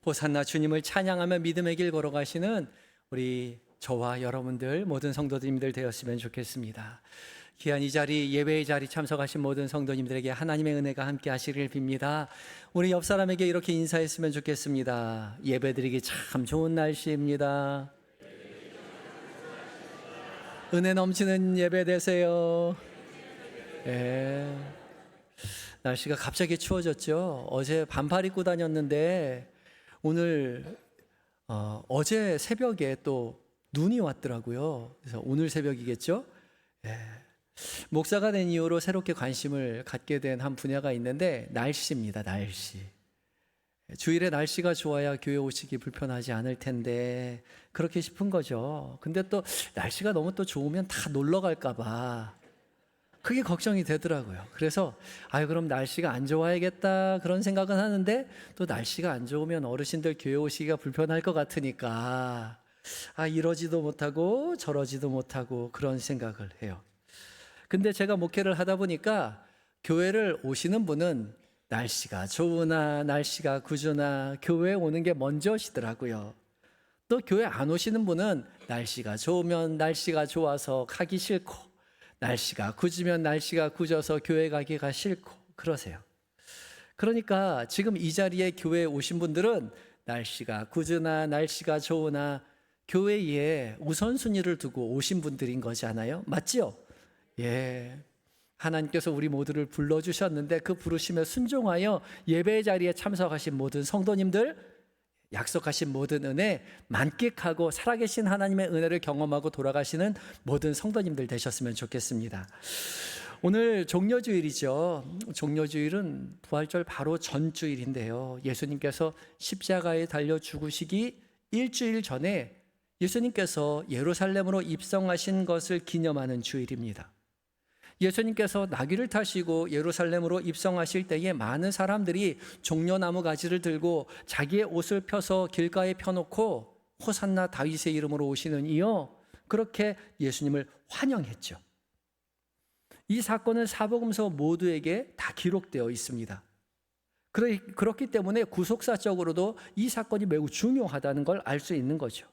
호산나 주님을 찬양하며 믿음의 길 걸어가시는 우리 저와 여러분들 모든 성도님들 되었으면 좋겠습니다. 귀한 이 자리, 예배의 자리 참석하신 모든 성도님들에게 하나님의 은혜가 함께 하시길 빕니다. 우리 옆 사람에게 이렇게 인사했으면 좋겠습니다. 예배드리기 참 좋은 날씨입니다. 은혜 넘치는 예배 되세요. 날씨가 갑자기 추워졌죠. 어제 반팔 입고 다녔는데 오늘 어제 새벽에 또 눈이 왔더라고요. 그래서 오늘 새벽이겠죠. 목사가 된 이후로 새롭게 관심을 갖게 된 한 분야가 있는데 날씨입니다. 날씨. 주일에 날씨가 좋아야 교회 오시기 불편하지 않을 텐데 그렇게 싶은 거죠. 근데 또 날씨가 너무 또 좋으면 다 놀러 갈까 봐 그게 걱정이 되더라고요. 그래서 그럼 날씨가 안 좋아야겠다 그런 생각은 하는데 또 날씨가 안 좋으면 어르신들 교회 오시기가 불편할 것 같으니까 이러지도 못하고 저러지도 못하고 그런 생각을 해요. 근데 제가 목회를 하다 보니까 교회를 오시는 분은 날씨가 좋으나 날씨가 구주나 교회에 오는 게 먼저시더라고요. 또 교회 안 오시는 분은 날씨가 좋으면 날씨가 좋아서 가기 싫고 날씨가 굳으면 날씨가 굳어서 교회 가기가 싫고 그러세요. 그러니까 지금 이 자리에 교회에 오신 분들은 날씨가 굳으나 날씨가 좋으나 교회에 우선순위를 두고 오신 분들인 거잖아요. 맞지요? 하나님께서 우리 모두를 불러주셨는데 그 부르심에 순종하여 예배의 자리에 참석하신 모든 성도님들, 약속하신 모든 은혜 만끽하고 살아계신 하나님의 은혜를 경험하고 돌아가시는 모든 성도님들 되셨으면 좋겠습니다. 오늘 종려주일이죠. 종려주일은 부활절 바로 전주일인데요. 예수님께서 십자가에 달려 죽으시기 일주일 전에 예수님께서 예루살렘으로 입성하신 것을 기념하는 주일입니다. 예수님께서 나귀를 타시고 예루살렘으로 입성하실 때에 많은 사람들이 종려나무 가지를 들고 자기의 옷을 펴서 길가에 펴놓고 호산나 다윗의 이름으로 오시는 이여 그렇게 예수님을 환영했죠. 이 사건은 사복음서 모두에게 다 기록되어 있습니다. 그렇기 때문에 구속사적으로도 이 사건이 매우 중요하다는 걸 알 수 있는 거죠.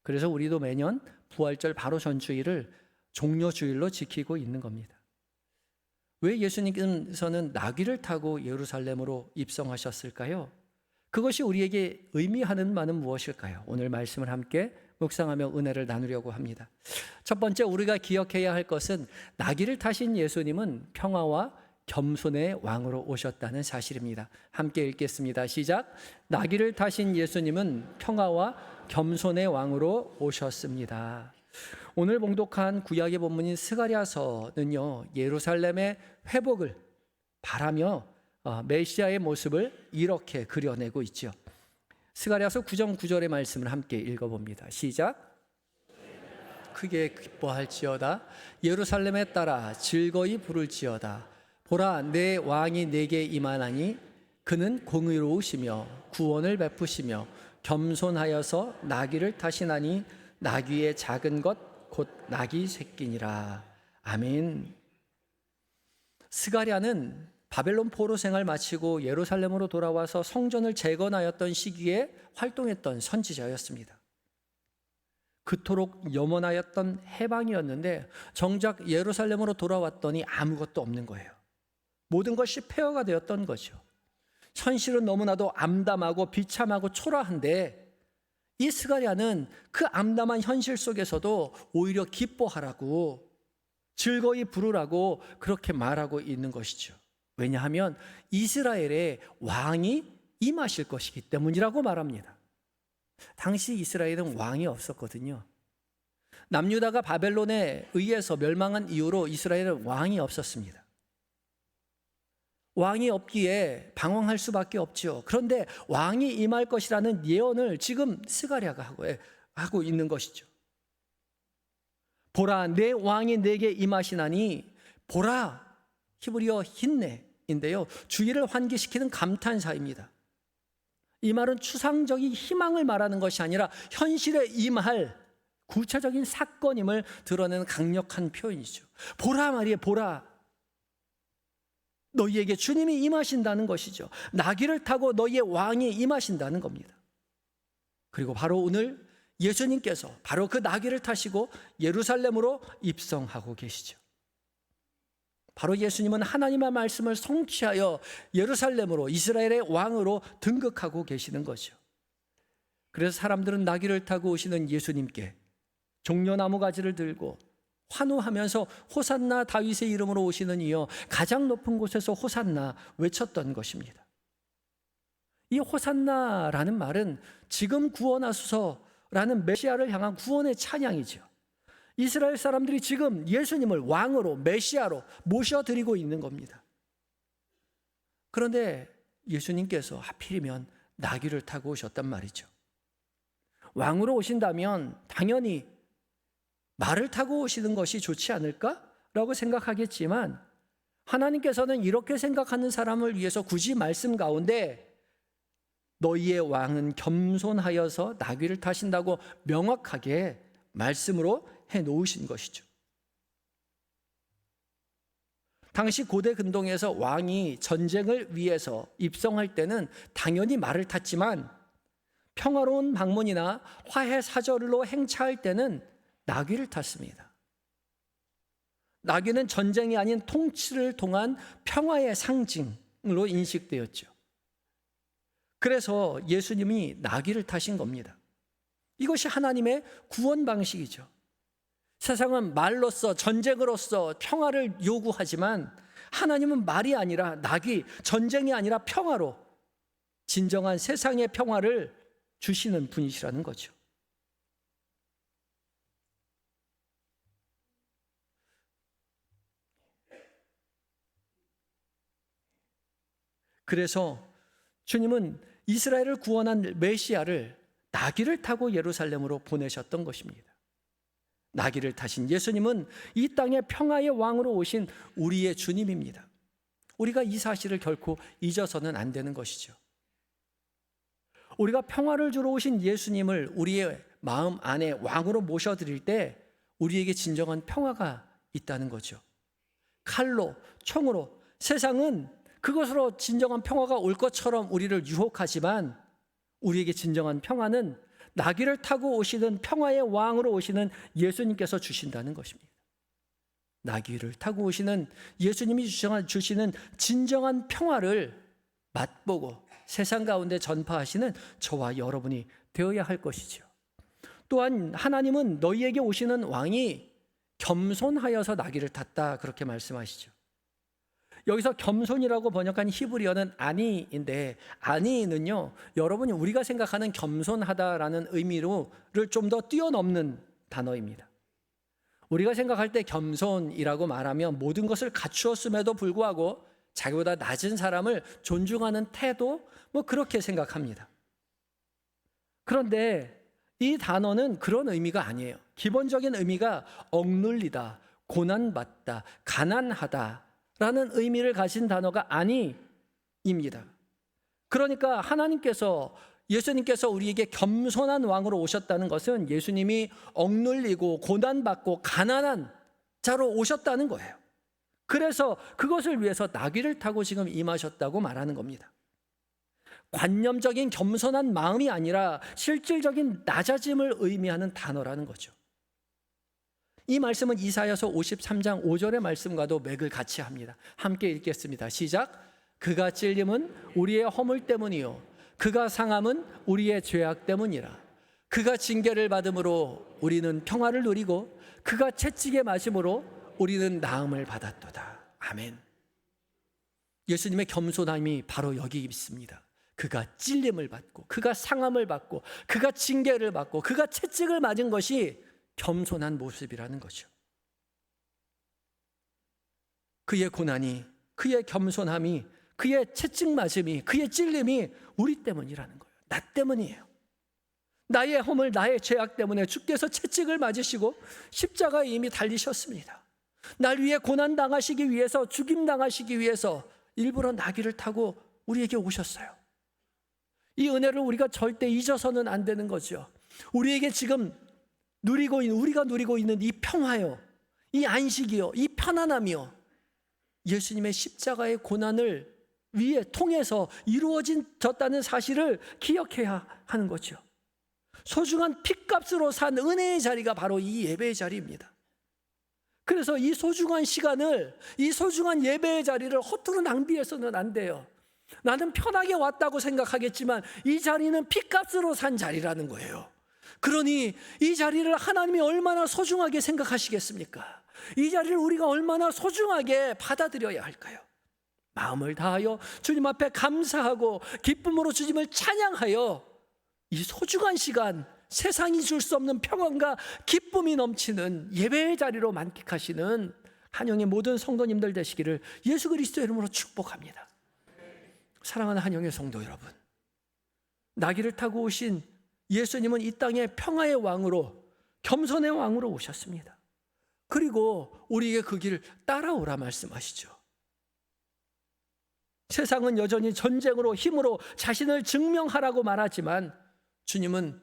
그래서 우리도 매년 부활절 바로 전주일을 종려주일로 지키고 있는 겁니다. 왜 예수님께서는 나귀를 타고 예루살렘으로 입성하셨을까요? 그것이 우리에게 의미하는 바는 무엇일까요? 오늘 말씀을 함께 묵상하며 은혜를 나누려고 합니다. 첫 번째 우리가 기억해야 할 것은 나귀를 타신 예수님은 평화와 겸손의 왕으로 오셨다는 사실입니다. 함께 읽겠습니다. 시작. 나귀를 타신 예수님은 평화와 겸손의 왕으로 오셨습니다. 오늘 봉독한 구약의 본문인 스가랴서는요, 예루살렘의 회복을 바라며 메시아의 모습을 이렇게 그려내고 있죠. 스가랴서 9장 9절의 말씀을 함께 읽어봅니다. 시작. 크게 기뻐할지어다. 예루살렘에 따라 즐거이 부를지어다. 보라, 내 왕이 내게 임하나니 그는 공의로우시며 구원을 베푸시며 겸손하여서 나귀를 타시나니 나귀의 작은 것 곧 나귀 새끼니라. 아멘. 스가랴는 바벨론 포로 생활 마치고 예루살렘으로 돌아와서 성전을 재건하였던 시기에 활동했던 선지자였습니다. 그토록 염원하였던 해방이었는데 정작 예루살렘으로 돌아왔더니 아무것도 없는 거예요. 모든 것이 폐허가 되었던 거죠. 현실은 너무나도 암담하고 비참하고 초라한데 이 스가랴는 그 암담한 현실 속에서도 오히려 기뻐하라고 즐거이 부르라고 그렇게 말하고 있는 것이죠. 왜냐하면 이스라엘의 왕이 임하실 것이기 때문이라고 말합니다. 당시 이스라엘은 왕이 없었거든요. 남유다가 바벨론에 의해서 멸망한 이후로 이스라엘은 왕이 없었습니다. 왕이 없기에 방황할 수밖에 없죠. 그런데 왕이 임할 것이라는 예언을 지금 스가랴가 하고 있는 것이죠. 보라, 내 왕이 내게 임하시나니, 보라, 히브리어 힌네인데요, 주의를 환기시키는 감탄사입니다. 이 말은 추상적인 희망을 말하는 것이 아니라 현실에 임할 구체적인 사건임을 드러내는 강력한 표현이죠. 보라 말이에요. 보라. 너희에게 주님이 임하신다는 것이죠. 나귀를 타고 너희의 왕이 임하신다는 겁니다. 그리고 바로 오늘 예수님께서 바로 그 나귀를 타시고 예루살렘으로 입성하고 계시죠. 바로 예수님은 하나님의 말씀을 성취하여 예루살렘으로 이스라엘의 왕으로 등극하고 계시는 거죠. 그래서 사람들은 나귀를 타고 오시는 예수님께 종려나무 가지를 들고 환호하면서 호산나 다윗의 이름으로 오시는 이여 가장 높은 곳에서 호산나 외쳤던 것입니다. 이 호산나라는 말은 지금 구원하소서라는 메시아를 향한 구원의 찬양이죠. 이스라엘 사람들이 지금 예수님을 왕으로 메시아로 모셔드리고 있는 겁니다. 그런데 예수님께서 하필이면 나귀를 타고 오셨단 말이죠. 왕으로 오신다면 당연히 말을 타고 오시는 것이 좋지 않을까라고 생각하겠지만 하나님께서는 이렇게 생각하는 사람을 위해서 굳이 말씀 가운데 너희의 왕은 겸손하여서 나귀를 타신다고 명확하게 말씀으로 해놓으신 것이죠. 당시 고대 근동에서 왕이 전쟁을 위해서 입성할 때는 당연히 말을 탔지만 평화로운 방문이나 화해 사절로 행차할 때는 나귀를 탔습니다. 나귀는 전쟁이 아닌 통치를 통한 평화의 상징으로 인식되었죠. 그래서 예수님이 나귀를 타신 겁니다. 이것이 하나님의 구원 방식이죠. 세상은 말로써 전쟁으로써 평화를 요구하지만 하나님은 말이 아니라 나귀, 전쟁이 아니라 평화로 진정한 세상의 평화를 주시는 분이시라는 거죠. 그래서 주님은 이스라엘을 구원한 메시아를 나귀를 타고 예루살렘으로 보내셨던 것입니다. 나귀를 타신 예수님은 이 땅의 평화의 왕으로 오신 우리의 주님입니다. 우리가 이 사실을 결코 잊어서는 안 되는 것이죠. 우리가 평화를 주러 오신 예수님을 우리의 마음 안에 왕으로 모셔드릴 때 우리에게 진정한 평화가 있다는 거죠. 칼로, 총으로 세상은 그것으로 진정한 평화가 올 것처럼 우리를 유혹하지만 우리에게 진정한 평화는 나귀를 타고 오시는 평화의 왕으로 오시는 예수님께서 주신다는 것입니다. 나귀를 타고 오시는 예수님이 주시는 진정한 평화를 맛보고 세상 가운데 전파하시는 저와 여러분이 되어야 할 것이죠. 또한 하나님은 너희에게 오시는 왕이 겸손하여서 나귀를 탔다 그렇게 말씀하시죠. 여기서 겸손이라고 번역한 히브리어는 아니인데 아니는요 여러분이 우리가 생각하는 겸손하다라는 의미를 좀 더 뛰어넘는 단어입니다. 우리가 생각할 때 겸손이라고 말하면 모든 것을 갖추었음에도 불구하고 자기보다 낮은 사람을 존중하는 태도 그렇게 생각합니다. 그런데 이 단어는 그런 의미가 아니에요. 기본적인 의미가 억눌리다, 고난받다, 가난하다 라는 의미를 가진 단어가 아니입니다. 그러니까 예수님께서 우리에게 겸손한 왕으로 오셨다는 것은 예수님이 억눌리고 고난받고 가난한 자로 오셨다는 거예요. 그래서 그것을 위해서 나귀를 타고 지금 임하셨다고 말하는 겁니다. 관념적인 겸손한 마음이 아니라 실질적인 낮아짐을 의미하는 단어라는 거죠. 이 말씀은 이사야서 53장 5절의 말씀과도 맥을 같이 합니다. 함께 읽겠습니다. 시작. 그가 찔림은 우리의 허물 때문이요 그가 상함은 우리의 죄악 때문이라. 그가 징계를 받음으로 우리는 평화를 누리고 그가 채찍에 맞음으로 우리는 나음을 받았도다. 아멘. 예수님의 겸손함이 바로 여기 있습니다. 그가 찔림을 받고 그가 상함을 받고 그가 징계를 받고 그가 채찍을 맞은 것이 겸손한 모습이라는 거죠. 그의 고난이, 그의 겸손함이, 그의 채찍맞음이, 그의 찔림이 우리 때문이라는 거예요. 나 때문이에요. 나의 허물, 나의 죄악 때문에 주께서 채찍을 맞으시고 십자가에 이미 달리셨습니다. 날 위해 고난 당하시기 위해서, 죽임 당하시기 위해서 일부러 나귀를 타고 우리에게 오셨어요. 이 은혜를 우리가 절대 잊어서는 안 되는 거죠. 우리에게 지금 우리가 누리고 있는 이 평화요, 이 안식이요, 이 편안함이요, 예수님의 십자가의 고난을 위에 통해서 이루어졌다는 사실을 기억해야 하는 거죠. 소중한 핏값으로 산 은혜의 자리가 바로 이 예배의 자리입니다. 그래서 이 소중한 시간을, 이 소중한 예배의 자리를 허투루 낭비해서는 안 돼요. 나는 편하게 왔다고 생각하겠지만 이 자리는 핏값으로 산 자리라는 거예요. 그러니 이 자리를 하나님이 얼마나 소중하게 생각하시겠습니까? 이 자리를 우리가 얼마나 소중하게 받아들여야 할까요? 마음을 다하여 주님 앞에 감사하고 기쁨으로 주님을 찬양하여 이 소중한 시간, 세상이 줄 수 없는 평안과 기쁨이 넘치는 예배의 자리로 만끽하시는 한영의 모든 성도님들 되시기를 예수 그리스도의 이름으로 축복합니다. 사랑하는 한영의 성도 여러분, 나귀를 타고 오신 예수님은 이 땅에 평화의 왕으로, 겸손의 왕으로 오셨습니다. 그리고 우리에게 그 길을 따라오라 말씀하시죠. 세상은 여전히 전쟁으로, 힘으로 자신을 증명하라고 말하지만 주님은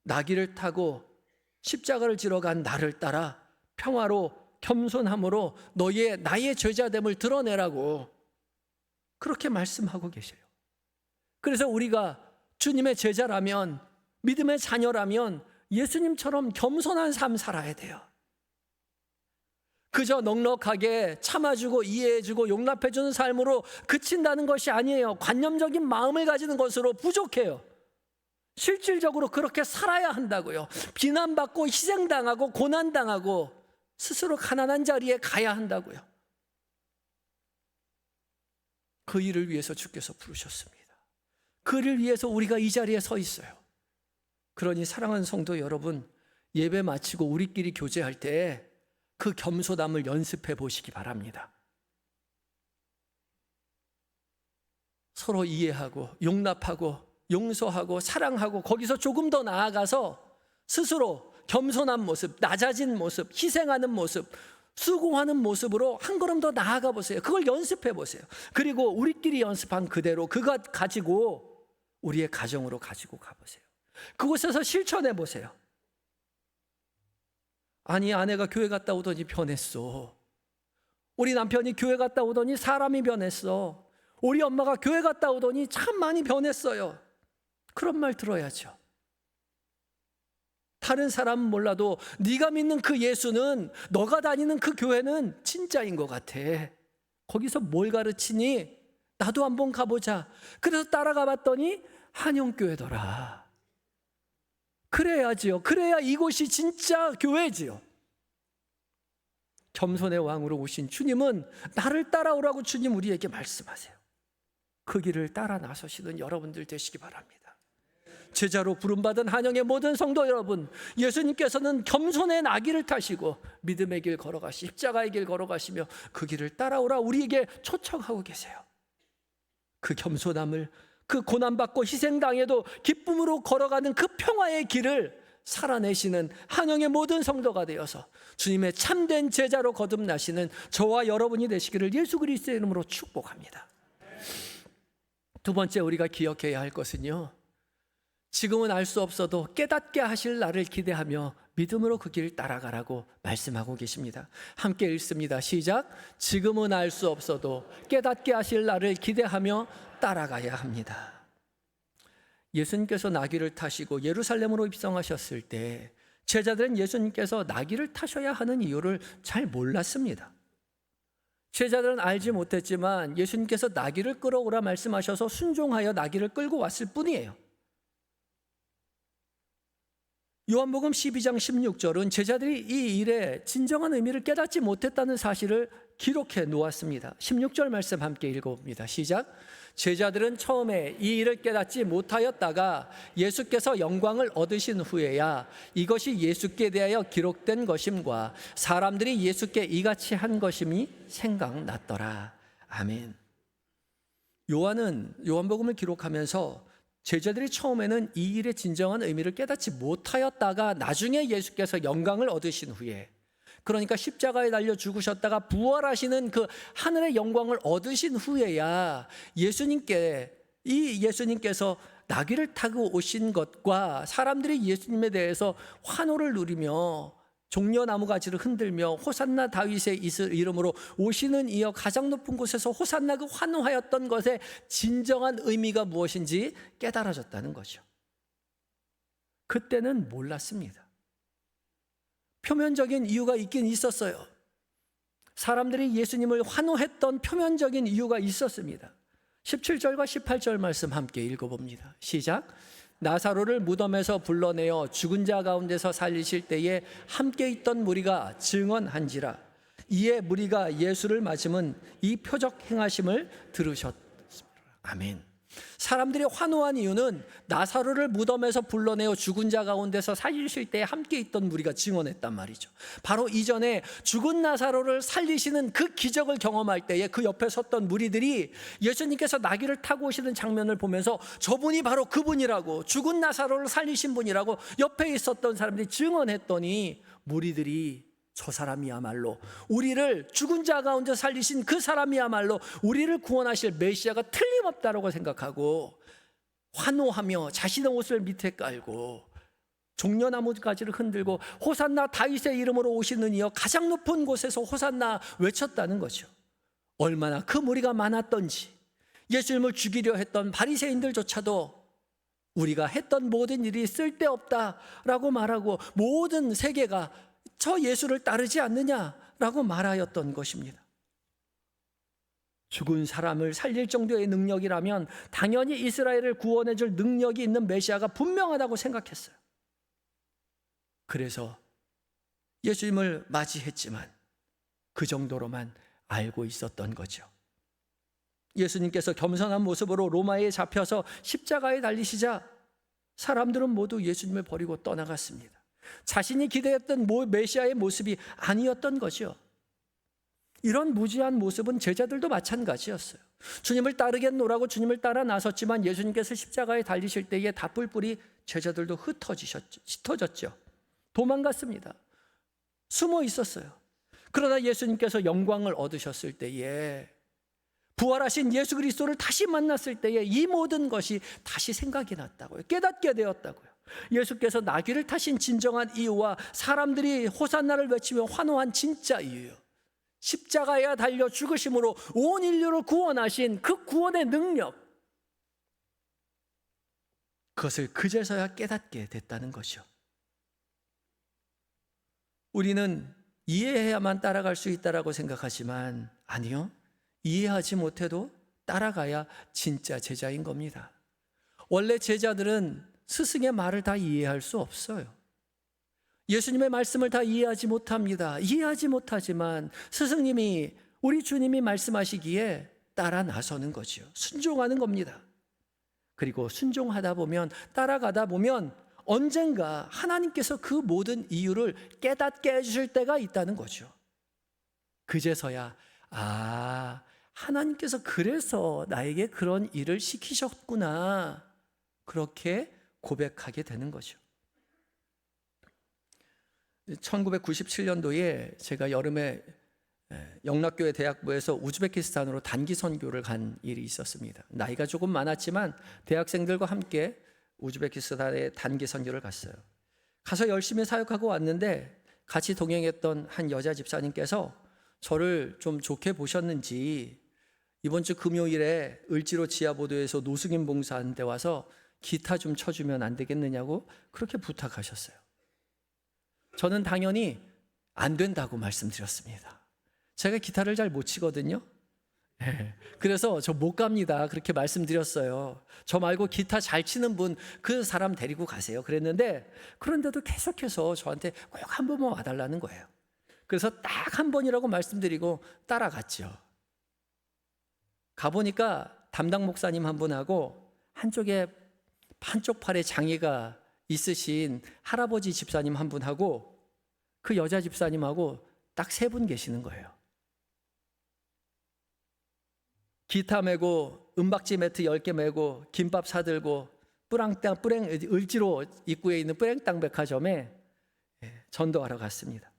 나귀를 타고 십자가를 지러 간 나를 따라 평화로, 겸손함으로 나의 제자됨을 드러내라고 그렇게 말씀하고 계세요. 그래서 우리가 주님의 제자라면, 믿음의 자녀라면 예수님처럼 겸손한 삶 살아야 돼요. 그저 넉넉하게 참아주고 이해해주고 용납해주는 삶으로 그친다는 것이 아니에요. 관념적인 마음을 가지는 것으로 부족해요. 실질적으로 그렇게 살아야 한다고요. 비난받고 희생당하고 고난당하고 스스로 가난한 자리에 가야 한다고요. 그 일을 위해서 주께서 부르셨습니다. 그 일을 위해서 우리가 이 자리에 서 있어요. 그러니 사랑하는 성도 여러분, 예배 마치고 우리끼리 교제할 때 그 겸손함을 연습해 보시기 바랍니다. 서로 이해하고 용납하고 용서하고 사랑하고 거기서 조금 더 나아가서 스스로 겸손한 모습, 낮아진 모습, 희생하는 모습, 수고하는 모습으로 한 걸음 더 나아가 보세요. 그걸 연습해 보세요. 그리고 우리끼리 연습한 그대로 그것 가지고 우리의 가정으로 가지고 가보세요. 그곳에서 실천해 보세요. 아니, 아내가 교회 갔다 오더니 변했어. 우리 남편이 교회 갔다 오더니 사람이 변했어. 우리 엄마가 교회 갔다 오더니 참 많이 변했어요. 그런 말 들어야죠. 다른 사람은 몰라도 네가 믿는 그 예수는, 너가 다니는 그 교회는 진짜인 것 같아. 거기서 뭘 가르치니? 나도 한번 가보자. 그래서 따라가 봤더니 한영교회더라. 그래야지요. 그래야 이곳이 진짜 교회지요. 겸손의 왕으로 오신 주님은 나를 따라오라고 주님 우리에게 말씀하세요. 그 길을 따라 나서시는 여러분들 되시기 바랍니다. 제자로 부름받은 한영의 모든 성도 여러분, 예수님께서는 겸손의 나귀를 타시고 믿음의 길 걸어가시, 십자가의 길 걸어가시며 그 길을 따라오라 우리에게 초청하고 계세요. 그 겸손함을, 그 고난받고 희생당해도 기쁨으로 걸어가는 그 평화의 길을 살아내시는 한영의 모든 성도가 되어서 주님의 참된 제자로 거듭나시는 저와 여러분이 되시기를 예수 그리스도의 이름으로 축복합니다. 두 번째 우리가 기억해야 할 것은요, 지금은 알 수 없어도 깨닫게 하실 날을 기대하며 믿음으로 그 길 따라가라고 말씀하고 계십니다. 함께 읽습니다. 시작. 지금은 알 수 없어도 깨닫게 하실 날을 기대하며 따라가야 합니다. 예수님께서 나귀를 타시고 예루살렘으로 입성하셨을 때 제자들은 예수님께서 나귀를 타셔야 하는 이유를 잘 몰랐습니다. 제자들은 알지 못했지만 예수님께서 나귀를 끌어오라 말씀하셔서 순종하여 나귀를 끌고 왔을 뿐이에요. 요한복음 12장 16절은 제자들이 이 일의 진정한 의미를 깨닫지 못했다는 사실을 기록해 놓았습니다. 16절 말씀 함께 읽어봅니다. 시작. 제자들은 처음에 이 일을 깨닫지 못하였다가 예수께서 영광을 얻으신 후에야 이것이 예수께 대하여 기록된 것임과 사람들이 예수께 이같이 한 것임이 생각났더라. 아멘. 요한은 요한복음을 기록하면서 제자들이 처음에는 이 일의 진정한 의미를 깨닫지 못하였다가 나중에 예수께서 영광을 얻으신 후에, 그러니까 십자가에 달려 죽으셨다가 부활하시는 그 하늘의 영광을 얻으신 후에야 예수님께서 나귀를 타고 오신 것과 사람들이 예수님에 대해서 환호를 누리며 종려나무 가지를 흔들며 호산나 다윗의 이름으로 오시는 이여 가장 높은 곳에서 호산나 그 환호하였던 것의 진정한 의미가 무엇인지 깨달아졌다는 거죠. 그때는 몰랐습니다. 표면적인 이유가 있긴 있었어요. 사람들이 예수님을 환호했던 표면적인 이유가 있었습니다. 17절과 18절 말씀 함께 읽어봅니다. 시작. 나사로를 무덤에서 불러내어 죽은 자 가운데서 살리실 때에 함께 있던 무리가 증언한지라. 이에 무리가 예수를 맞음은 이 표적 행하심을 들으셨습니다. 아멘. 사람들이 환호한 이유는 나사로를 무덤에서 불러내어 죽은 자 가운데서 살리실 때 함께 있던 무리가 증언했단 말이죠. 바로 이전에 죽은 나사로를 살리시는 그 기적을 경험할 때에 그 옆에 섰던 무리들이 예수님께서 나귀를 타고 오시는 장면을 보면서 저분이 바로 그분이라고, 죽은 나사로를 살리신 분이라고 옆에 있었던 사람들이 증언했더니 무리들이 저 사람이야말로, 우리를 죽은 자 가운데 살리신 그 사람이야말로 우리를 구원하실 메시아가 틀림없다라고 생각하고 환호하며 자신의 옷을 밑에 깔고 종려나무 가지를 흔들고 호산나 다윗의 이름으로 오시는 이여 가장 높은 곳에서 호산나 외쳤다는 거죠. 얼마나 그 무리가 많았던지 예수님을 죽이려 했던 바리새인들조차도 우리가 했던 모든 일이 쓸데없다라고 말하고 모든 세계가 저 예수를 따르지 않느냐라고 말하였던 것입니다. 죽은 사람을 살릴 정도의 능력이라면 당연히 이스라엘을 구원해 줄 능력이 있는 메시아가 분명하다고 생각했어요. 그래서 예수님을 맞이했지만 그 정도로만 알고 있었던 거죠. 예수님께서 겸손한 모습으로 로마에 잡혀서 십자가에 달리시자 사람들은 모두 예수님을 버리고 떠나갔습니다. 자신이 기대했던 메시아의 모습이 아니었던 거죠. 이런 무지한 모습은 제자들도 마찬가지였어요. 주님을 따르겠노라고 주님을 따라 나섰지만 예수님께서 십자가에 달리실 때에 다 뿔뿔이 제자들도 흩어졌죠. 도망갔습니다. 숨어 있었어요. 그러나 예수님께서 영광을 얻으셨을 때에, 부활하신 예수 그리스도를 다시 만났을 때에 이 모든 것이 다시 생각이 났다고요. 깨닫게 되었다고요. 예수께서 나귀를 타신 진정한 이유와 사람들이 호산나를 외치며 환호한 진짜 이유요, 십자가에 달려 죽으심으로 온 인류를 구원하신 그 구원의 능력, 그것을 그제서야 깨닫게 됐다는 것이요. 우리는 이해해야만 따라갈 수 있다라고 생각하지만 아니요, 이해하지 못해도 따라가야 진짜 제자인 겁니다. 원래 제자들은 스승의 말을 다 이해할 수 없어요. 예수님의 말씀을 다 이해하지 못합니다. 이해하지 못하지만 스승님이, 우리 주님이 말씀하시기에 따라 나서는 거죠. 순종하는 겁니다. 그리고 순종하다 보면, 따라가다 보면 언젠가 하나님께서 그 모든 이유를 깨닫게 해주실 때가 있다는 거죠. 그제서야 하나님께서 그래서 나에게 그런 일을 시키셨구나, 그렇게 고백하게 되는 거죠. 1997년도에 제가 여름에 영락교회 대학부에서 우즈베키스탄으로 단기 선교를 간 일이 있었습니다. 나이가 조금 많았지만 대학생들과 함께 우즈베키스탄에 단기 선교를 갔어요. 가서 열심히 사역하고 왔는데 같이 동행했던 한 여자 집사님께서 저를 좀 좋게 보셨는지 이번 주 금요일에 을지로 지하보도에서 노숙인 봉사하는 데 와서 기타 좀 쳐주면 안 되겠느냐고 그렇게 부탁하셨어요. 저는 당연히 안 된다고 말씀드렸습니다. 제가 기타를 잘 못 치거든요. 그래서 저 못 갑니다, 그렇게 말씀드렸어요. 저 말고 기타 잘 치는 분, 그 사람 데리고 가세요 그랬는데, 그런데도 계속해서 저한테 꼭 한 번만 와달라는 거예요. 그래서 딱 한 번이라고 말씀드리고 따라갔죠. 가보니까 담당 목사님 한 분하고 한쪽 팔에 장애가 있으신 할아버지 집사님 한 분하고 그 여자 집사님하고 딱 3분 계시는 거예요. 기타 메고 은박지 매트 10개 메고 김밥 사들고 을지로 입구에 있는 뿌랭땅 백화점에 전도하러 갔습니다.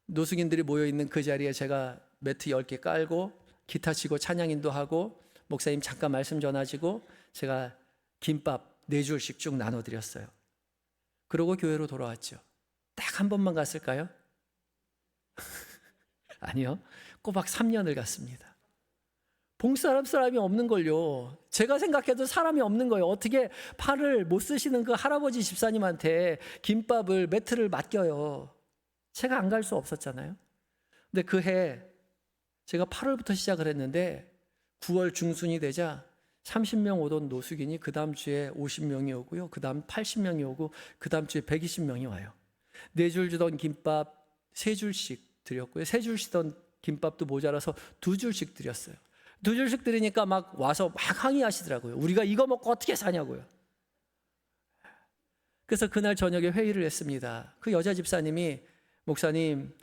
노숙인들이 모여있는 그 자리에 제가 매트 10개 깔고 기타 치고 찬양인도 하고 목사님 잠깐 말씀 전하시고 제가 김밥 4줄씩 쭉 나눠드렸어요. 그러고 교회로 돌아왔죠. 딱 한 번만 갔을까요? 아니요. 꼬박 3년을 갔습니다. 사람이 없는 걸요. 제가 생각해도 사람이 없는 거예요. 어떻게 팔을 못 쓰시는 그 할아버지 집사님한테 김밥을 매트를 맡겨요. 제가 안 갈 수 없었잖아요. 근데 그 해 제가 8월부터 시작을 했는데 9월 중순이 되자 30명 오던 노숙인이 그 다음 주에 50명이 오고요. 그 다음 80명이 오고 그 다음 주에 120명이 와요. 4줄 주던 김밥 3줄씩 드렸고요. 3줄 주던 김밥도 모자라서 2줄씩 드렸어요. 2줄씩 드리니까 막 와서 막 항의하시더라고요. 우리가 이거 먹고 어떻게 사냐고요. 그래서 그날 저녁에 회의를 했습니다. 그 여자 집사님이 목사님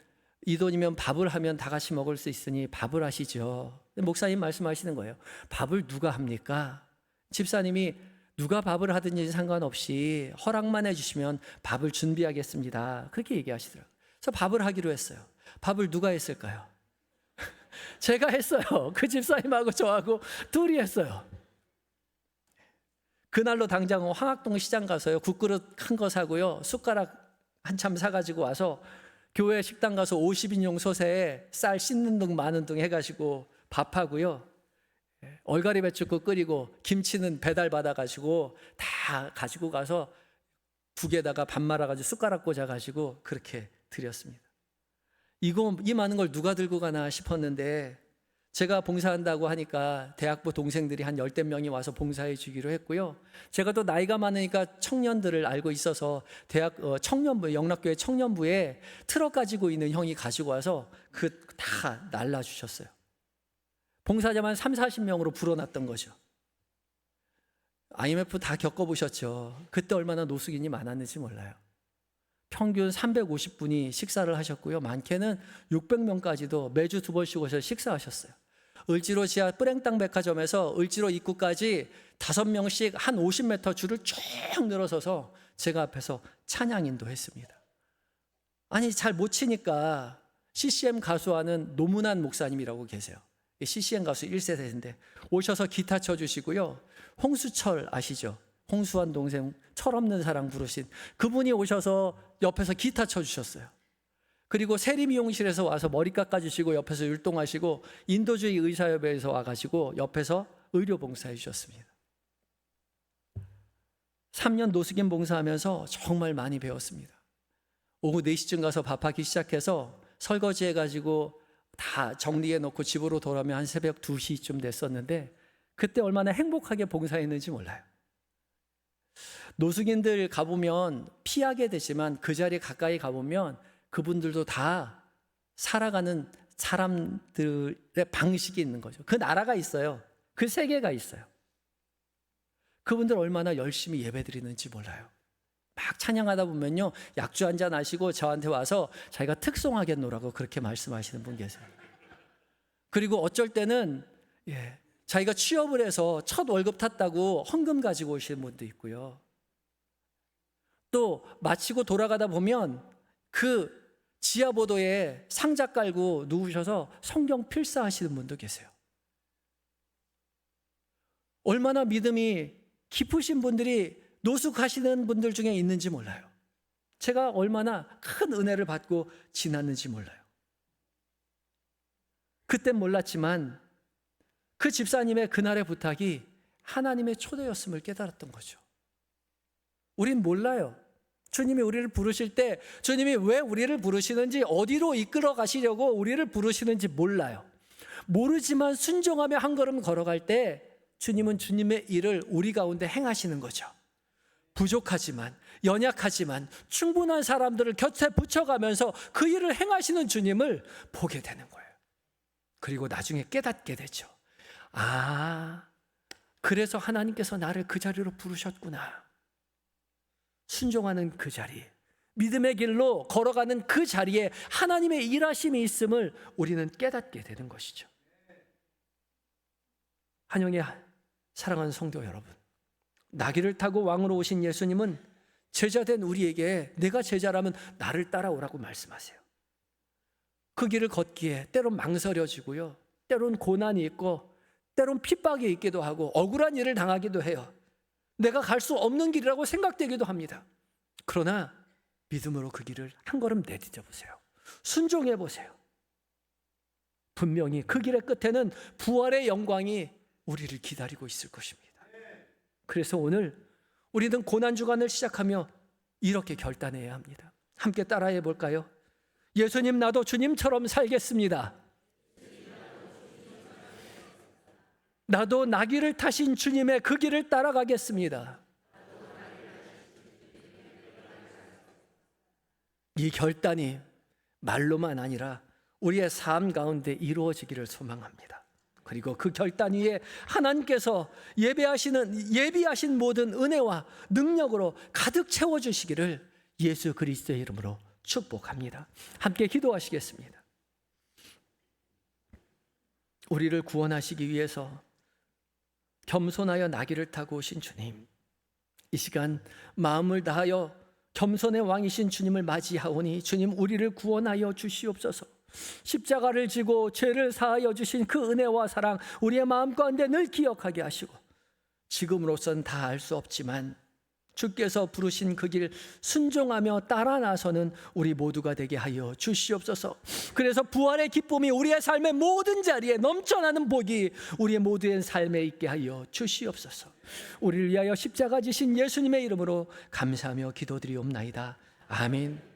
이 돈이면 밥을 하면 다 같이 먹을 수 있으니 밥을 하시죠. 목사님 말씀하시는 거예요. 밥을 누가 합니까? 집사님이 누가 밥을 하든지 상관없이 허락만 해주시면 밥을 준비하겠습니다. 그렇게 얘기하시더라고요. 그래서 밥을 하기로 했어요. 밥을 누가 했을까요? 제가 했어요. 그 집사님하고 저하고 둘이 했어요. 그날로 당장 황학동 시장 가서요. 국그릇 큰 거 사고요. 숟가락 한참 사가지고 와서 교회 식당 가서 50인용 솥에 쌀 씻는 등 마는 등 해가지고 밥하고요. 얼갈이 배추국 끓이고 김치는 배달 받아가지고 다 가지고 가서 국에다가 밥 말아가지고 숟가락 꽂아가지고 그렇게 드렸습니다. 이 많은 걸 누가 들고 가나 싶었는데 제가 봉사한다고 하니까 대학부 동생들이 한 10대 명이 와서 봉사해 주기로 했고요. 제가 또 나이가 많으니까 청년들을 알고 있어서 대학 청년부, 영락교회 청년부에 트럭 가지고 있는 형이 가지고 와서 그 다 날라주셨어요. 봉사자만 30-40명으로 불어났던 거죠. IMF 다 겪어보셨죠. 그때 얼마나 노숙인이 많았는지 몰라요. 평균 350분이 식사를 하셨고요. 많게는 600명까지도 매주 2번씩 오셔서 식사하셨어요. 을지로 지하 뿌랭땅 백화점에서 을지로 입구까지 5명씩 한 50m 줄을 쭉 늘어서서 제가 앞에서 찬양 인도했습니다. 아니 잘 못 치니까 CCM 가수하는 노문환 목사님이라고 계세요. CCM 가수 1세대인데 오셔서 기타 쳐주시고요. 홍수철 아시죠? 홍수환 동생 철없는 사랑 부르신 그분이 오셔서 옆에서 기타 쳐주셨어요. 그리고 세리미용실에서 와서 머리 깎아주시고 옆에서 율동하시고 인도주의 의사협회에서 와가지고 옆에서 의료봉사해 주셨습니다. 3년 노숙인 봉사하면서 정말 많이 배웠습니다. 오후 4시쯤 가서 밥하기 시작해서 설거지 해가지고 다 정리해 놓고 집으로 돌아오면 한 새벽 2시쯤 됐었는데 그때 얼마나 행복하게 봉사했는지 몰라요. 노숙인들 가보면 피하게 되지만 그 자리에 가까이 가보면 그분들도 다 살아가는 사람들의 방식이 있는 거죠. 그 나라가 있어요. 그 세계가 있어요. 그분들 얼마나 열심히 예배드리는지 몰라요. 막 찬양하다 보면요 약주 한잔 하시고 저한테 와서 자기가 특송하겠노라고 그렇게 말씀하시는 분 계세요. 그리고 어쩔 때는 자기가 취업을 해서 첫 월급 탔다고 헌금 가지고 오시는 분도 있고요. 또 마치고 돌아가다 보면 그 지하보도에 상자 깔고 누우셔서 성경 필사하시는 분도 계세요. 얼마나 믿음이 깊으신 분들이 노숙하시는 분들 중에 있는지 몰라요. 제가 얼마나 큰 은혜를 받고 지났는지 몰라요. 그땐 몰랐지만 그 집사님의 그날의 부탁이 하나님의 초대였음을 깨달았던 거죠. 우린 몰라요. 주님이 우리를 부르실 때 주님이 왜 우리를 부르시는지 어디로 이끌어 가시려고 우리를 부르시는지 몰라요. 모르지만 순종하며 한 걸음 걸어갈 때 주님은 주님의 일을 우리 가운데 행하시는 거죠. 부족하지만 연약하지만 충분한 사람들을 곁에 붙여가면서 그 일을 행하시는 주님을 보게 되는 거예요. 그리고 나중에 깨닫게 되죠. 아, 그래서 하나님께서 나를 그 자리로 부르셨구나. 순종하는 그 자리, 믿음의 길로 걸어가는 그 자리에 하나님의 일하심이 있음을 우리는 깨닫게 되는 것이죠. 한영의 사랑하는 성도 여러분, 나귀를 타고 왕으로 오신 예수님은 제자된 우리에게 내가 제자라면 나를 따라오라고 말씀하세요. 그 길을 걷기에 때론 망설여지고요, 때론 고난이 있고 때론 핍박이 있기도 하고 억울한 일을 당하기도 해요. 내가 갈 수 없는 길이라고 생각되기도 합니다. 그러나 믿음으로 그 길을 한 걸음 내딛어 보세요. 순종해 보세요. 분명히 그 길의 끝에는 부활의 영광이 우리를 기다리고 있을 것입니다. 그래서 오늘 우리는 고난주간을 시작하며 이렇게 결단해야 합니다. 함께 따라해 볼까요? 예수님, 나도 주님처럼 살겠습니다. 나도 나귀를 타신 주님의 그 길을 따라가겠습니다. 이 결단이 말로만 아니라 우리의 삶 가운데 이루어지기를 소망합니다. 그리고 그 결단 위에 하나님께서 예비하신 모든 은혜와 능력으로 가득 채워주시기를 예수 그리스도의 이름으로 축복합니다. 함께 기도하시겠습니다. 우리를 구원하시기 위해서 겸손하여 나귀를 타고 오신 주님, 이 시간 마음을 다하여 겸손의 왕이신 주님을 맞이하오니 주님, 우리를 구원하여 주시옵소서. 십자가를 지고 죄를 사하여 주신 그 은혜와 사랑 우리의 마음 가운데 늘 기억하게 하시고, 지금으로선 다 알 수 없지만 주께서 부르신 그 길 순종하며 따라 나서는 우리 모두가 되게 하여 주시옵소서. 그래서 부활의 기쁨이 우리의 삶의 모든 자리에 넘쳐나는 복이 우리의 모두의 삶에 있게 하여 주시옵소서. 우리를 위하여 십자가 지신 예수님의 이름으로 감사하며 기도드리옵나이다. 아멘.